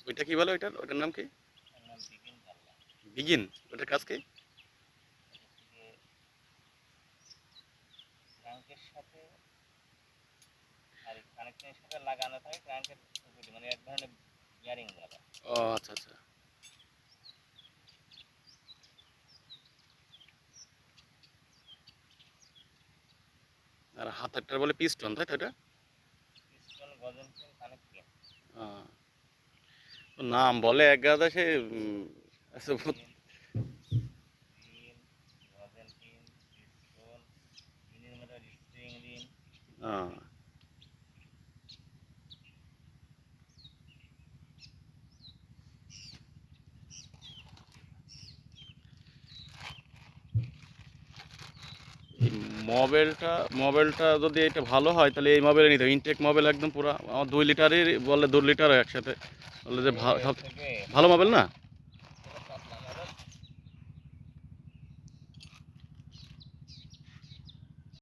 ওইটা কি বলে, ওইটার নাম কি? বিগিন। ওটার কাজ কি? ও আচ্ছা আচ্ছা। আর হাতেরটা বলে পিস্টন, তাই তো এটা? নাম বলে এক গাদা সে আচ্ছা, আহ, এই মোবাইলটা যদি এটা ভালো হয় তাহলে এই মোবাইলে নিতে হবে। ইনটেক মোবাইল একদম পুরো আমার 2 লিটারের বলে, 2 লিটার একসাথে বলে যে ভালো মোবাইল না।